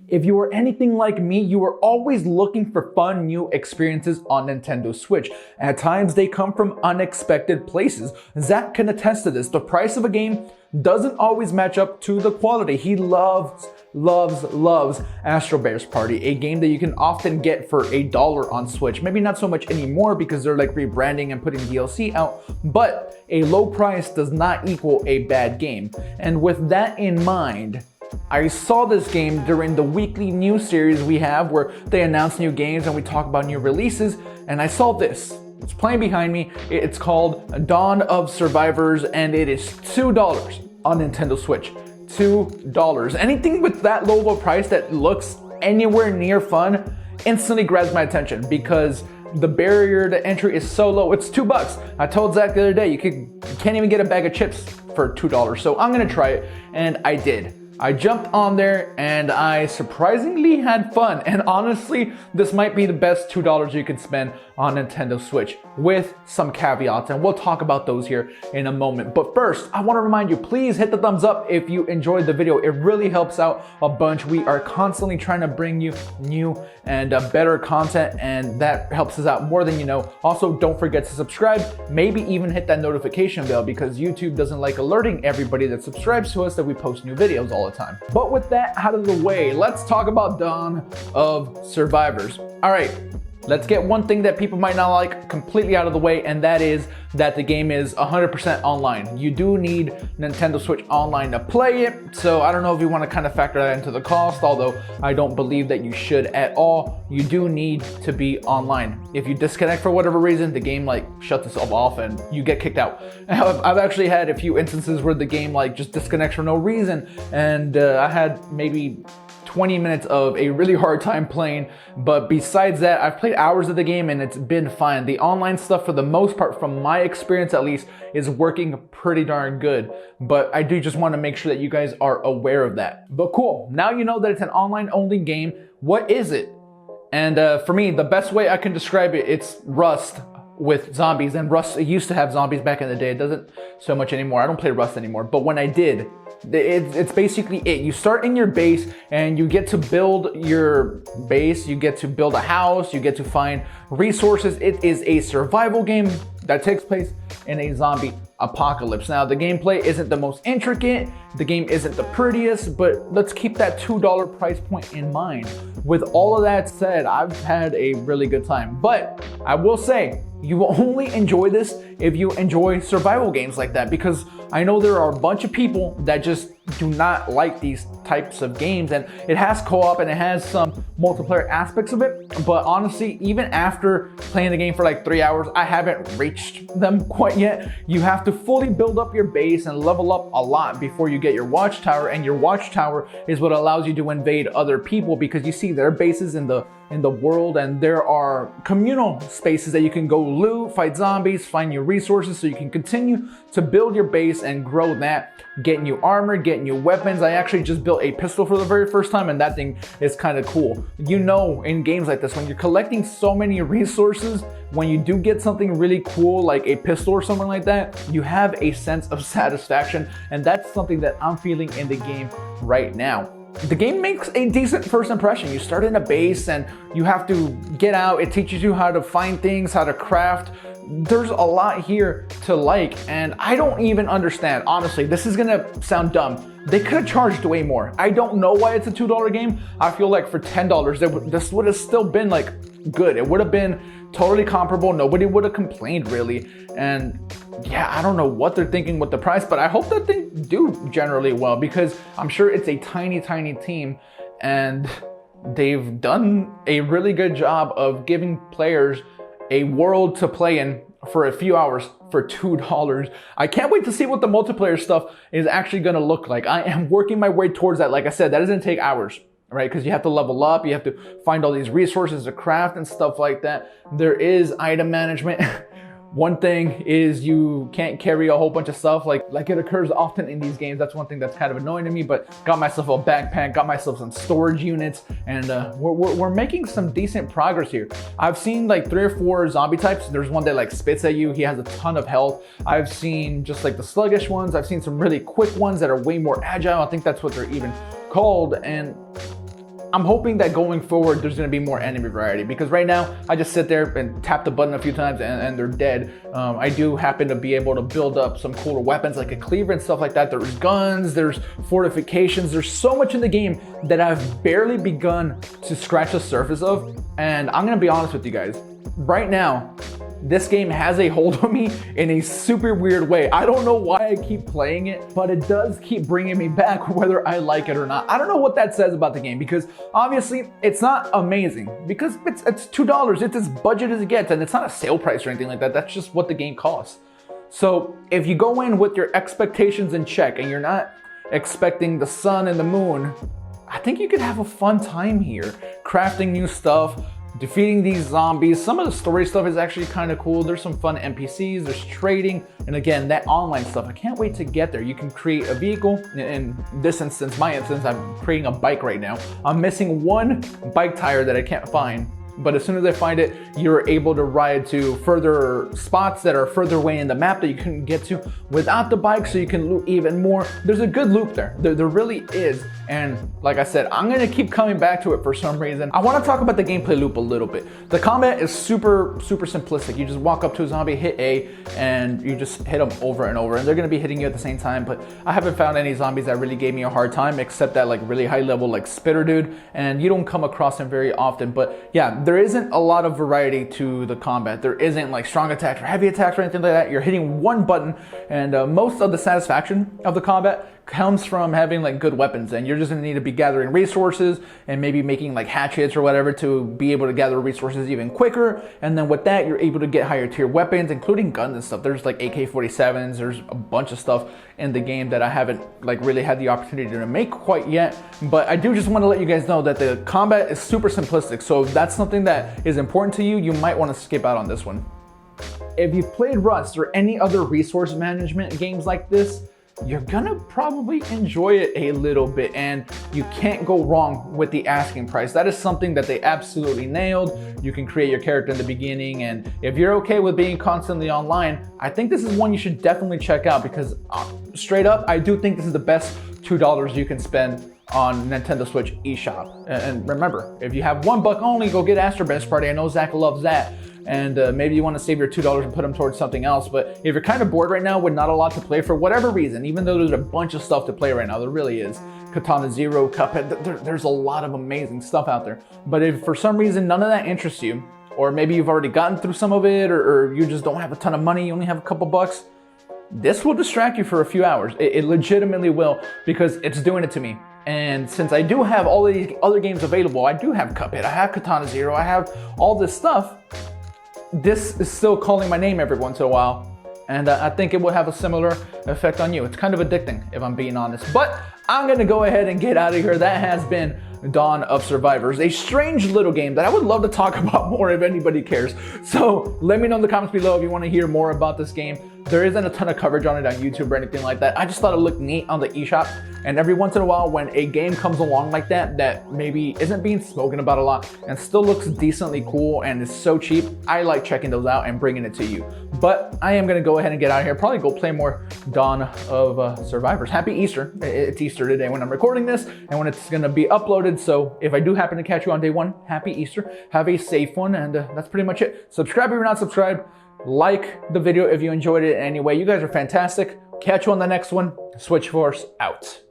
If you are anything like me, you are always looking for fun new experiences on Nintendo Switch. At times, they come from unexpected places. Zach can attest to this. The price of a game doesn't always match up to the quality. He loves Astro Bears Party, a game that you can often get for $1 on Switch. Maybe not so much anymore because they're like rebranding and putting DLC out, but a low price does not equal a bad game. And with that in mind, I saw this game during the weekly news series we have where they announce new games and we talk about new releases, and I saw this. It's playing behind me. It's called Dawn of Survivors and it is $2 on Nintendo Switch. $2. Anything with that low of a price that looks anywhere near fun instantly grabs my attention because the barrier to entry is so low. It's $2. I told Zach the other day, you can't even get a bag of chips for $2. So I'm gonna try it, and I did. I jumped on there and I surprisingly had fun. And honestly, this might be the best $2 you can spend on Nintendo Switch with some caveats. And we'll talk about those here in a moment. But first, I want to remind you, please hit the thumbs up if you enjoyed the video. It really helps out a bunch. We are constantly trying to bring you new and better content, and that helps us out more than you know. Also, don't forget to subscribe, maybe even hit that notification bell because YouTube doesn't like alerting everybody that subscribes to us that we post new videos all the time. But with that out of the way, let's talk about Dawn of Survivors. All right, let's get one thing that people might not like completely out of the way, and that is that the game is 100% online. You do need Nintendo Switch Online to play it, so I don't know if you want to kind of factor that into the cost, although I don't believe that you should at all. You do need to be online. If you disconnect for whatever reason, the game like shuts itself off and you get kicked out. I've actually had a few instances where the game like just disconnects for no reason, and I had maybe 20 minutes of a really hard time playing, but besides that, I've played hours of the game and it's been fine. The online stuff, for the most part, from my experience at least, is working pretty darn good, but I do just want to make sure that you guys are aware of that. But cool, now you know that it's an online only game. What is it? And for me, the best way I can describe it, it's Rust with zombies. And Rust, it used to have zombies back in the day. It doesn't so much anymore. I don't play Rust anymore, but when I did, it's basically it. You start in your base and you get to build your base, you get to build a house, you get to find resources. It is a survival game that takes place in a zombie apocalypse. Now, the gameplay isn't the most intricate, the game isn't the prettiest, but let's keep that $2 price point in mind. With all of that said, I've had a really good time, but I will say, you will only enjoy this if you enjoy survival games like that, because I know there are a bunch of people that just do not like these types of games, and it has co-op and it has some multiplayer aspects of it, but honestly, even after playing the game for like 3 hours, I haven't reached them quite yet. You have to fully build up your base and level up a lot before you get your watchtower, and your watchtower is what allows you to invade other people, because you see their bases in the world, and there are communal spaces that you can go loot, fight zombies, find new resources, so you can continue to build your base and grow that, get new armor, get new weapons. I actually just built a pistol for the very first time, and that thing is kind of cool. You know, in games like this, when you're collecting so many resources, when you do get something really cool like a pistol or something like that, you have a sense of satisfaction, and that's something that I'm feeling in the game right now. The game makes a decent first impression. You start in a base and you have to get out. It teaches you how to find things, how to craft. There's a lot here to like, and I don't even understand. Honestly, this is gonna sound dumb. They could have charged way more. I don't know why it's a $2 game. I feel like for $10, this would have still been like good. It would have been totally comparable. Nobody would have complained really. And yeah, I don't know what they're thinking with the price, but I hope that they do generally well, because I'm sure it's a tiny team and they've done a really good job of giving players a world to play in for a few hours for $2. I can't wait to see what the multiplayer stuff is actually going to look like. I am working my way towards that. Like I said, that doesn't take hours, right? Because you have to level up, you have to find all these resources to craft and stuff like that. There is item management. One thing is you can't carry a whole bunch of stuff like it occurs often in these games. That's one thing that's kind of annoying to me, but got myself a backpack, got myself some storage units, and we're making some decent progress here. I've seen like 3 or 4 zombie types. There's one that like spits at you. He has a ton of health. I've seen just like the sluggish ones. I've seen some really quick ones that are way more agile. I think that's what they're even called. And I'm hoping that going forward, there's gonna be more enemy variety, because right now, I just sit there and tap the button a few times and they're dead. I do happen to be able to build up some cooler weapons like a cleaver and stuff like that. There's guns, there's fortifications, there's so much in the game that I've barely begun to scratch the surface of. And I'm gonna be honest with you guys, right now, this game has a hold on me in a super weird way. I don't know why I keep playing it, but it does keep bringing me back whether I like it or not. I don't know what that says about the game, because obviously it's not amazing, because it's $2. It's as budget as it gets, and it's not a sale price or anything like that. That's just what the game costs. So if you go in with your expectations in check and you're not expecting the sun and the moon, I think you could have a fun time here, crafting new stuff, defeating these zombies. Some of the story stuff is actually kind of cool. There's some fun NPCs, there's trading, and again, that online stuff. I can't wait to get there. You can create a vehicle. In this instance, my instance, I'm creating a bike right now. I'm missing one bike tire that I can't find. But as soon as I find it, you're able to ride to further spots that are further away in the map that you couldn't get to without the bike, so you can loot even more. There's a good loop there. There really is. And like I said, I'm gonna keep coming back to it for some reason. I wanna talk about the gameplay loop a little bit. The combat is super simplistic. You just walk up to a zombie, hit A, and you just hit them over and over. And they're gonna be hitting you at the same time, but I haven't found any zombies that really gave me a hard time, except that like really high level like spitter dude, and you don't come across him very often. But yeah, there isn't a lot of variety to the combat. There isn't like strong attacks or heavy attacks or anything like that. You're hitting one button, and most of the satisfaction of the combat comes from having like good weapons, and you're just gonna need to be gathering resources and maybe making like hatchets or whatever to be able to gather resources even quicker. And then with that, you're able to get higher tier weapons, including guns and stuff. There's like AK-47s, there's a bunch of stuff in the game that I haven't like really had the opportunity to make quite yet. But I do just want to let you guys know that the combat is super simplistic. So if that's something that is important to you, you might want to skip out on this one. If you've played Rust or any other resource management games like this, you're gonna probably enjoy it a little bit, and you can't go wrong with the asking price. That is something that they absolutely nailed. You can create your character in the beginning, and if you're okay with being constantly online, I think this is one you should definitely check out, because straight up, I do think this is the best $2 you can spend on Nintendo Switch eShop. And remember, if you have $1 only, go get Astro Best Party. I know Zach loves that. And maybe you want to save your $2 and put them towards something else. But if you're kind of bored right now with not a lot to play for whatever reason, even though there's a bunch of stuff to play right now, there really is. Katana Zero, Cuphead, there's a lot of amazing stuff out there. But if for some reason none of that interests you, or maybe you've already gotten through some of it, or you just don't have a ton of money, you only have a couple bucks, this will distract you for a few hours. It legitimately will, because it's doing it to me. And since I do have all of these other games available, I do have Cuphead, I have Katana Zero, I have all this stuff, this is still calling my name every once in a while. And I think it will have a similar effect on you. It's kind of addicting, if I'm being honest. But I'm gonna go ahead and get out of here. That has been Dawn of Survivors, a strange little game that I would love to talk about more if anybody cares. So let me know in the comments below if you want to hear more about this game. There isn't a ton of coverage on it on YouTube or anything like that. I just thought it looked neat on the eShop. And every once in a while, when a game comes along like that maybe isn't being spoken about a lot and still looks decently cool and is so cheap, I like checking those out and bringing it to you. But I am gonna go ahead and get out of here. Probably go play more Dawn of Survivors. Happy Easter. It's Easter today when I'm recording this and when it's gonna be uploaded. So if I do happen to catch you on day one, happy Easter. Have a safe one, and that's pretty much it. Subscribe if you're not subscribed. Like the video if you enjoyed it in any way. You guys are fantastic. Catch you on the next one. SwitchForce out.